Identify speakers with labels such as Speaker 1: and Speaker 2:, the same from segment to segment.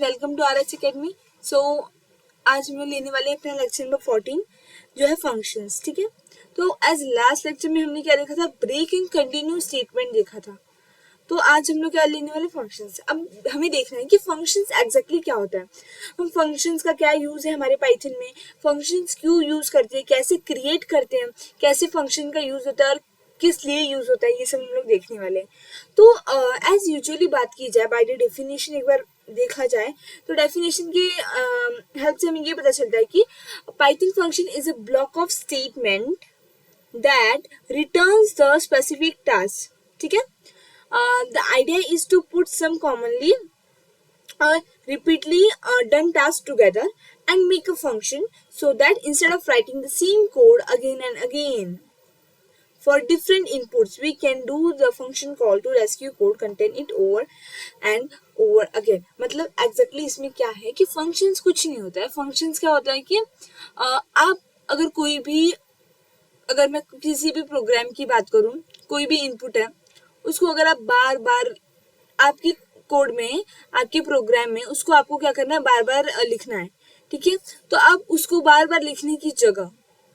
Speaker 1: Welcome to R H academy. So आज हम लोग लेने वाले हैं अपना लेक्चर नंबर 14 जो है फंक्शंस। ठीक है, तो एज लास्ट लेक्चर में हमने क्या देखा था, ब्रेक एंड कंटिन्यू स्टेटमेंट देखा था। तो आज हम लोग क्या लेने वाले फंक्शंस। अब हमें देखना है कि फंक्शंस एग्जैक्टली क्या होता है, हम फंक्शंस का क्या यूज है हमारे पाइथन में, फंक्शंस क्यों यूज करते हैं, कैसे क्रिएट करते हैं, कैसे फंक्शन का यूज होता है और किस लिए यूज होता है, ये सब हम लोग देखने वाले हैं। तो एज यूजुअली बात की जाए बाय द डेफिनेशन, एक बार देखा जाए तो डेफिनेशन की हेल्प से हमें ये पता चलता है कि Python function is a block of statement that returns the specific task. ठीक है, the idea is to put some commonly repeatedly done tasks together and make a function so that instead of writing the same code again and again for different inputs we can do the function call to rescue code contain it over and over again। मतलब exactly इसमें क्या है कि functions कुछ नहीं होता है। functions क्या होता है कि आप अगर कोई भी, अगर मैं किसी भी प्रोग्राम की बात करूं, कोई भी इनपुट है उसको अगर आप बार बार आपकी कोड में, आपके प्रोग्राम में उसको आपको क्या करना है, बार बार लिखना है। ठीक है, तो आप उसको बार बार लिखने की जगह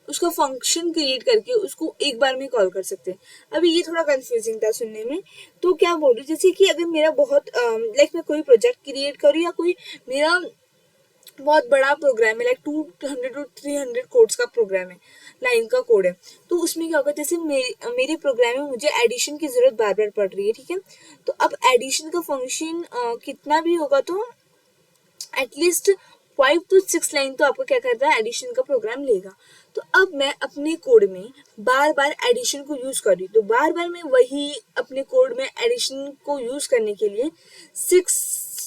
Speaker 1: उसका फंक्शन क्रिएट करके उसको एक बार में कॉल कर सकते हैं। अभी ये थोड़ा कंफ्यूजिंग था सुनने में, तो क्या बोल रही, जैसे कि अगर मेरा बहुत मैं कोई प्रोजेक्ट क्रिएट करूँ या कोई मेरा बहुत बड़ा प्रोग्राम है, 200 to 300 कोड्स का प्रोग्राम है, लाइन का कोड है, तो उसमें क्या होगा, जैसे मेरे प्रोग्राम में मुझे एडिशन की जरूरत बार बार पड़ रही है। ठीक है, तो अब एडिशन का फंक्शन कितना भी होगा तो एटलीस्ट 5 to 6 लाइन तो आपको क्या करता है, एडिशन का प्रोग्राम लेगा। तो अब मैं अपने कोड में बार बार एडिशन को यूज कर रही हूँ, तो बार बार मैं वही अपने कोड में एडिशन को यूज करने के लिए 6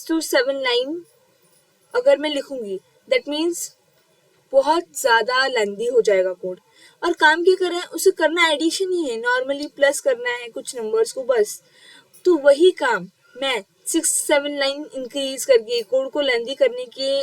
Speaker 1: to 7 लाइन अगर मैं लिखूंगी, दैट मीन्स बहुत ज़्यादा लेंदी हो जाएगा कोड। और काम क्या कर रहा है, उसे करना एडिशन ही है, नॉर्मली प्लस करना है कुछ नंबर्स को बस। तो वही काम मैं 6-7 लाइन इंक्रीज करके कोड को लेंदी करने के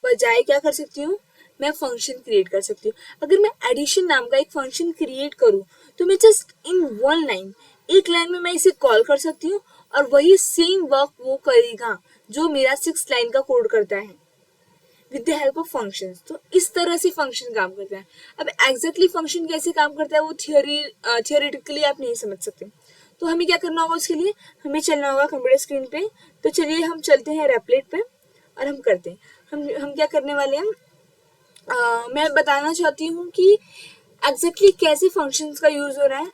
Speaker 1: बजाय क्या कर सकती हूँ, मैं फंक्शन क्रिएट कर सकती हूँ। अगर मैं एडिशन नाम का एक फंक्शन क्रिएट करूँ तो मैं जस्ट इन वन लाइन, एक लाइन में मैं इसे कॉल कर सकती हूँ और वही सेम वर्क वो करेगा जो मेरा 6 लाइन का कोड करता है with the help of functions. तो इस तरह से फंक्शन काम करता है। अब एग्जैक्टली फंक्शन कैसे काम करता है वो थियोरेटिकली आप नहीं समझ सकते, तो हमें क्या करना होगा, उसके लिए हमें चलना होगा कंप्यूटर स्क्रीन पे। तो चलिए हम चलते हैं रेपलेट पे और हम करते हैं, हम क्या करने वाले हैं, मैं बताना चाहती हूँ कि एग्जैक्टली कैसे फंक्शंस का यूज हो रहा है,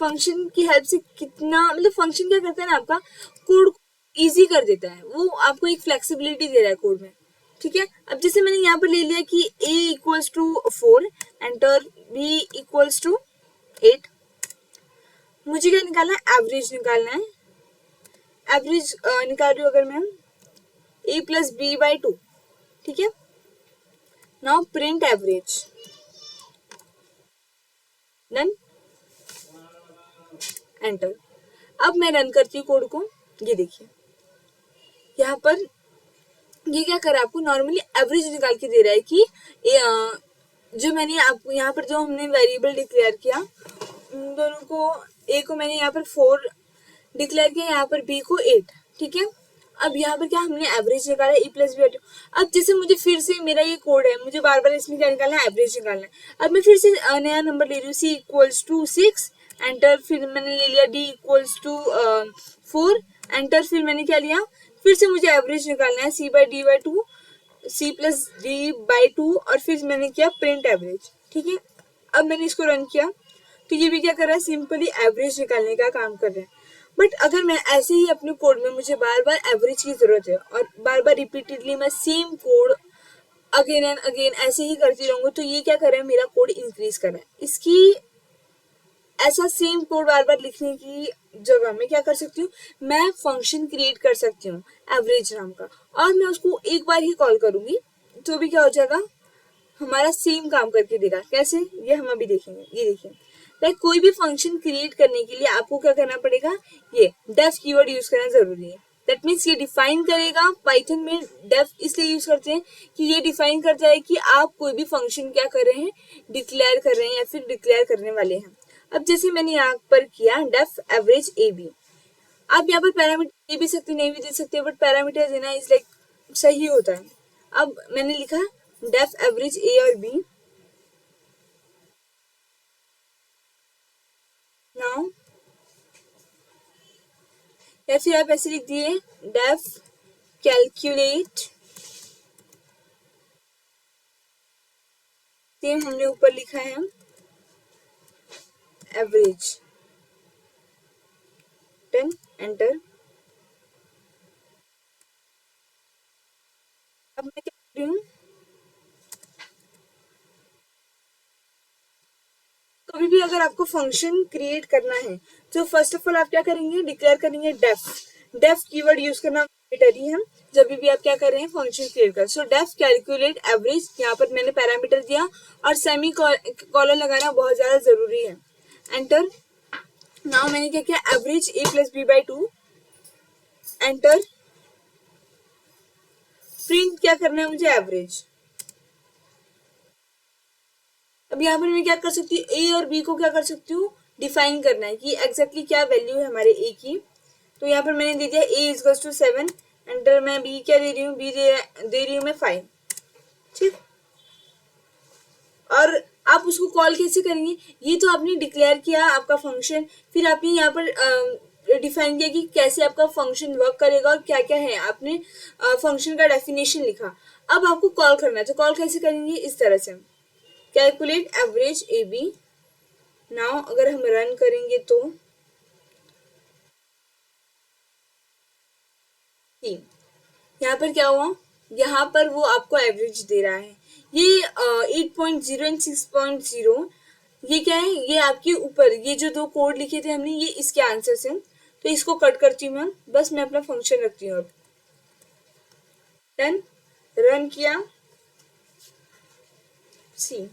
Speaker 1: फंक्शन की हेल्प से कितना, मतलब फंक्शन क्या करता है ना, आपका कोड इजी कर देता है, वो आपको एक फ्लेक्सिबिलिटी दे रहा है कोड में। ठीक है, अब जैसे मैंने यहाँ पर ले लिया कि a equals to 4, enter b equals to 8, मुझे क्या निकालना है, एवरेज निकालना है। एवरेज निकाल रही हूँ अगर मैं a प्लस बी बाई 2। ठीक है, now print average, done, enter. अब मैं रन करती हूँ कोड को, ये देखिए यहाँ पर ये क्या कर रहा है, आपको नॉर्मली एवरेज निकाल के दे रहा है कि जो मैंने आपको यहाँ पर जो हमने वेरिएबल डिक्लेयर किया, उन दोनों को, ए को मैंने यहाँ पर 4 डिक्लेयर किया, यहाँ पर बी को 8। ठीक है, अब यहाँ पर क्या हमने एवरेज निकाला, ए प्लस बी। अब जैसे मुझे फिर से, मेरा ये कोड है, मुझे बार बार इसमें क्या निकालना है, एवरेज निकालना है। अब मैं फिर से नया नंबर ले रही हूँ, सी इक्वल्स टू 6, एंटर, फिर मैंने ले लिया डी इक्वल्स टू 4, एंटर, फिर मैंने क्या लिया, फिर से मुझे एवरेज निकालना है, C by D by 2, C plus D by 2, और फिर मैंने किया प्रिंट एवरेज। ठीक है, अब मैंने इसको रन किया तो ये भी क्या कर रहा है, सिंपली एवरेज निकालने का काम कर रहा है। बट अगर मैं ऐसे ही अपने कोड में, मुझे बार बार एवरेज की जरूरत है और बार बार रिपीटेडली मैं same code again and again ऐसे ही करती रहूंगी, तो ये क्या कर रहा है, मेरा कोड इंक्रीज कर रहा है। इसकी ऐसा सेम कोड बार बार लिखने की जगह मैं क्या कर सकती हूँ, मैं फंक्शन क्रिएट कर सकती हूँ एवरेज नाम का, और मैं उसको एक बार ही कॉल करूंगी तो भी क्या हो जाएगा, हमारा सेम काम करके देगा। कैसे, ये हम अभी देखेंगे। ये देखिए, लाइक कोई भी फंक्शन क्रिएट करने के लिए आपको क्या करना पड़ेगा, ये डेफ कीवर्ड यूज करना जरूरी है। दैट मीन्स ये डिफाइन करेगा, पाइथन में डेफ इसलिए यूज करते हैं कि ये डिफाइन करता है कि आप कोई भी फंक्शन क्या कर रहे हैं, डिक्लेयर कर रहे हैं या फिर डिक्लेयर करने वाले हैं। अब जैसे मैंने यहाँ पर किया डेफ एवरेज ए बी, आप यहाँ पर पैरामीटर दे भी सकते नहीं भी दे सकते, बट पैरामीटर देना इज लाइक सही होता है। अब मैंने लिखा डेफ एवरेज ए और बी। नाउ या फिर आप ऐसे लिख दिए डेफ कैलकुलेट, सेम हमने ऊपर लिखा है एवरेज, डन, एंटर। अब मैं क्या कर रही हूँ, कभी भी अगर आपको फंक्शन क्रिएट करना है तो फर्स्ट ऑफ ऑल आप क्या करेंगे, डिक्लेयर करेंगे डेफ। डेफ कीवर्ड यूज करना मैंडेटरी है जब भी आप क्या कर रहे हैं, फंक्शन क्रिएट कर। सो डेफ कैलकुलेट एवरेज, यहाँ पर मैंने पैरामीटर दिया और सेमी कॉलन लगाना बहुत ज्यादा जरूरी है। एंटर। नाउ मैंने क्या किया, average A plus B by 2, enter. Print क्या करना है मुझे, एवरेज। अब यहाँ पर मैं क्या कर सकती हूँ, ए और बी को क्या कर सकती हूँ, डिफाइन करना है कि एग्जैक्टली क्या वैल्यू है हमारे ए की। तो यहाँ पर मैंने दे दिया ए इजकल्स टू 7, एंटर। मैं बी क्या दे रही हूँ, बी दे रही हूँ मैं 5, ठीक। और आप उसको कॉल कैसे करेंगे, ये तो आपने डिक्लेयर किया आपका फंक्शन, फिर आपने यहाँ पर डिफाइन किया कि कैसे आपका फंक्शन वर्क करेगा और क्या क्या है, आपने फंक्शन का डेफिनेशन लिखा। अब आपको कॉल करना है, तो कॉल कैसे करेंगे, इस तरह से calculate average A B. Now अगर हम रन करेंगे तो यहाँ पर क्या हुआ, यहाँ पर वो आपको एवरेज दे रहा है। ये 8.0 एंड 6.0, ये क्या है, ये आपके ऊपर ये जो दो कोड लिखे थे हमने, ये इसके आंसर हैं। तो इसको कट करती हूँ मैं, बस मैं अपना फंक्शन रखती हूँ। अब डन, रन किया, सी,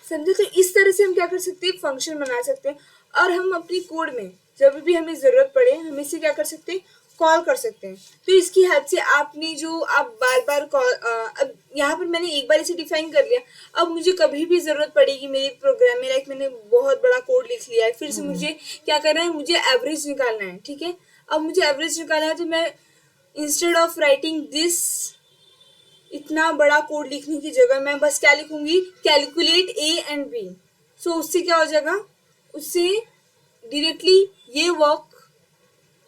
Speaker 1: समझे। तो इस तरह से हम क्या कर सकते हैं, फंक्शन बना सकते हैं। और हम अपनी कोड में जब भी हमें जरूरत पड़े हम इसे क्या कर सकते हैं, कॉल कर सकते हैं। तो इसकी हेल्प से आपने जो आप बार बार कॉल, अब यहाँ पर मैंने एक बार इसे डिफाइन कर लिया। अब मुझे कभी भी जरूरत पड़ेगी मेरे प्रोग्राम में, लाइक मैंने बहुत बड़ा कोड लिख लिया है, फिर से मुझे क्या करना है, मुझे एवरेज निकालना है, ठीक है। अब मुझे एवरेज निकालना है तो मैं इंस्टेड ऑफ राइटिंग दिस इतना बड़ा कोड लिखने की जगह मैं बस क्या लिखूंगी, कैलकुलेट ए एंड बी। सो उससे क्या हो जाएगा, उससे डायरेक्टली ये वर्क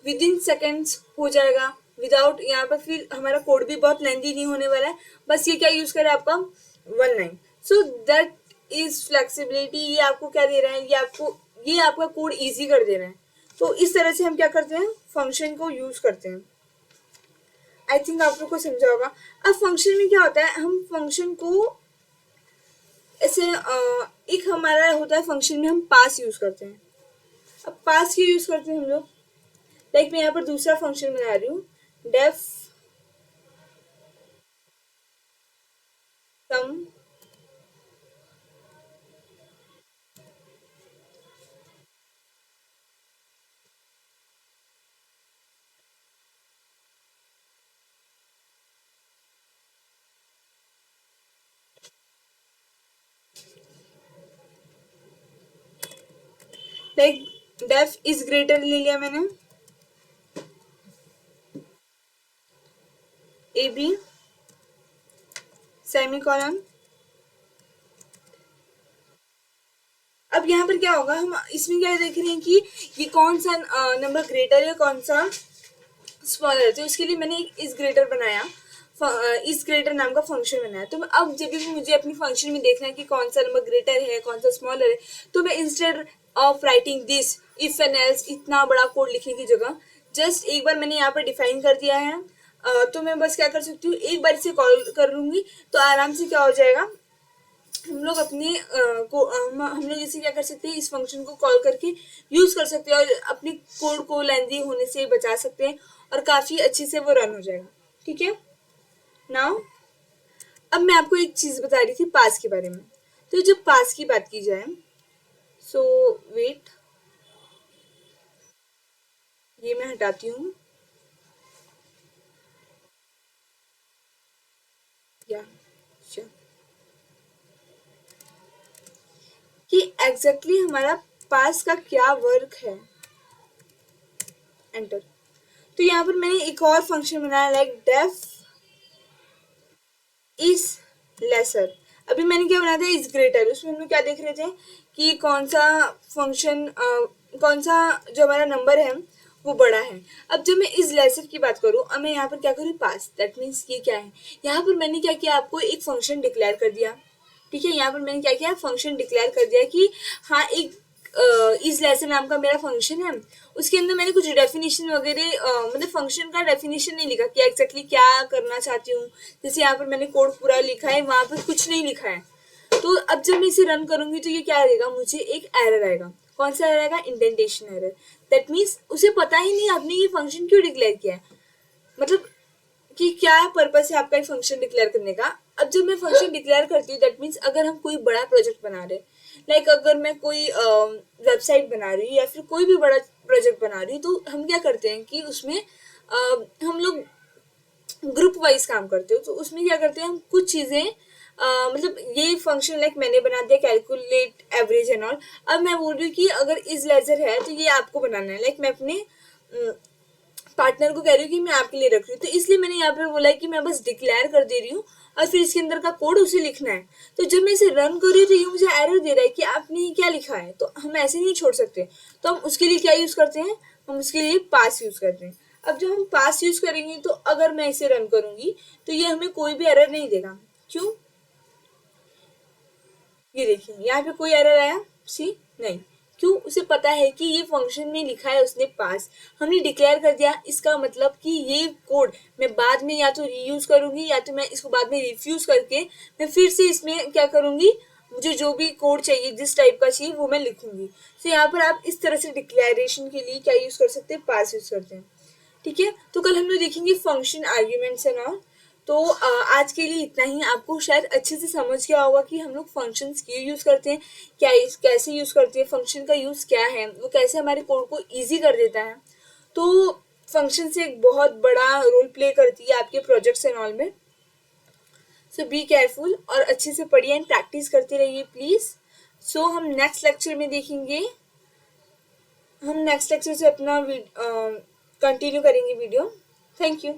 Speaker 1: विद इन सेकेंड्स हो जाएगा, विदाउट यहाँ पर फिर हमारा कोड भी बहुत लेंथी नहीं होने वाला है। बस ये क्या यूज करे आपका 1 line. So that is flexibility. ये आपको क्या दे रहा है, ये आपका कोड इजी कर दे रहा है। तो इस तरह से हम क्या करते हैं, फंक्शन को यूज करते हैं। आई थिंक आप लोग को समझा होगा। अब फंक्शन में क्या होता है, हम फंक्शन को ऐसे एक हमारा होता है फंक्शन में हम पास यूज करते हैं। अब पास क्यों यूज करते हैं हम लोग, लाइक मैं यहाँ पर दूसरा फंक्शन बना रही हूँ, def sum like def is greater ले लिया मैंने, ए बी सेमीकोलन। अब यहाँ पर क्या होगा, हम इसमें क्या देख रहे हैं कि ये कौन सा नंबर ग्रेटर है, कौन सा स्मॉलर। तो इसके लिए मैंने एक इज ग्रेटर बनाया, इज ग्रेटर नाम का फंक्शन बनाया। तो अब जब भी मुझे अपनी फंक्शन में देखना है कि कौन सा नंबर ग्रेटर है कौन सा स्मॉलर है, तो मैं instead of writing this if and else इतना बड़ा कोड लिखने की जगह जस्ट एक बार मैंने यहाँ पर डिफाइन कर दिया है। तो मैं बस क्या कर सकती हूँ, एक बार इसे कॉल कर लूंगी तो आराम से क्या हो जाएगा, हम लोग अपने हम लोग जैसे क्या कर सकते हैं, इस फंक्शन को कॉल करके यूज कर सकते हैं और अपने कोड को लेंदी होने से बचा सकते हैं और काफी अच्छे से वो रन हो जाएगा, ठीक है। नाउ अब मैं आपको एक चीज बता रही थी पास के बारे में। तो जब पास की बात की जाए, सो वेट, ये मैं हटाती हूँ, या sure, कि एग्जैक्टली हमारा पास का क्या वर्क है। एंटर। तो यहाँ पर मैंने एक और फंक्शन बनाया लाइक डेफ इज लेसर। अभी मैंने क्या बनाया था, इज ग्रेटर। उसमें हम लोग क्या देख रहे थे कि कौन सा फंक्शन कौन सा जो हमारा नंबर है वो बड़ा है। अब जब मैं इज लेसर की बात करूँ, अब मैं यहाँ पर क्या करूँ, पास। दैट मीन्स ये क्या है, यहाँ पर मैंने क्या किया, आपको एक फंक्शन डिक्लेयर कर दिया। ठीक है, यहाँ पर मैंने क्या किया, फंक्शन डिक्लेयर कर दिया कि हाँ एक इज लेसन नाम का मेरा फंक्शन है। उसके अंदर मैंने कुछ डेफिनेशन वगैरह मतलब फंक्शन का डेफिनेशन नहीं लिखा कि एग्जैक्टली क्या करना चाहती हूँ। जैसे यहाँ पर मैंने कोड पूरा लिखा है, वहां पर कुछ नहीं लिखा है। तो अब जब मैं इसे रन करूंगी तो ये क्या आएगा, मुझे एक एरर आएगा। कौन सा एरर आएगा, इंडेंटेशन एरर। दैट मीन्स उसे पता ही नहीं आपने ये फंक्शन क्यों डिक्लेयर किया है, मतलब कि क्या पर्पस है आपका ये फंक्शन डिक्लेयर करने का। अब जब मैं फंक्शन डिक्लेयर करती हूँ, दैट मीन्स अगर हम कोई बड़ा प्रोजेक्ट बना रहे हैं, लाइक अगर मैं कोई वेबसाइट बना रही हूँ या फिर कोई भी बड़ा प्रोजेक्ट बना रही हूँ, तो हम क्या करते हैं कि उसमें हम लोग ग्रुप वाइज काम करते हो। तो उसमें क्या करते हैं हम, कुछ चीज़ें मतलब ये फंक्शन लाइक मैंने बना दिया कैलकुलेट एवरेज एंड ऑल। अब मैं बोल रही हूँ कि अगर इज लेजर है तो ये आपको बनाना है, लाइक मैं अपने पार्टनर को कह रही हूँ कि मैं आपके लिए रख रही हूँ। तो इसलिए मैंने यहाँ पे बोला है कि मैं बस डिक्लेयर कर दे रही हूँ और फिर इसके अंदर का कोड उसे लिखना है। तो जब मैं इसे रन कर रही हूँ तो ये मुझे एरर दे रहा है कि आपने ये क्या लिखा है। तो हम ऐसे नहीं छोड़ सकते, तो हम उसके लिए क्या यूज़ करते हैं, हम उसके लिए पास यूज़ करते हैं। अब जब हम पास यूज़ करेंगे तो अगर मैं इसे रन करूँगी तो ये हमें कोई भी एरर नहीं देगा। क्यों, ये देखिए यहाँ पे कोई एरर आया, सी नहीं। क्यों, उसे पता है कि ये फंक्शन में लिखा है उसने पास, हमने डिक्लेयर कर दिया। इसका मतलब कि ये कोड मैं बाद में या तो रीयूज करूंगी या तो मैं इसको बाद में रिफ्यूज करके मैं फिर से इसमें क्या करूंगी, मुझे जो भी कोड चाहिए जिस टाइप का चाहिए वो मैं लिखूंगी। तो यहाँ पर आप इस तरह से डिक्लेरेशन के लिए क्या यूज कर सकते हैं, पास यूज करते हैं। ठीक है, तो कल हम लोग देखेंगे फंक्शन आर्ग्यूमेंट्स एंड ऑल। तो आज के लिए इतना ही। आपको शायद अच्छे से समझ गया होगा कि हम लोग फंक्शंस क्यों यूज़ करते हैं, क्या कैसे यूज़ करते हैं, फंक्शन का यूज़ क्या है, वो कैसे हमारे कोड को ईजी कर देता है। तो फंक्शन से एक बहुत बड़ा रोल प्ले करती है आपके प्रोजेक्ट्स एंड ऑल में। सो बी केयरफुल और अच्छे से पढ़िए एंड प्रैक्टिस करते रहिए प्लीज़। सो हम नेक्स्ट लेक्चर में देखेंगे, हम नेक्स्ट लेक्चर से अपना कंटिन्यू करेंगे वीडियो। Thank you.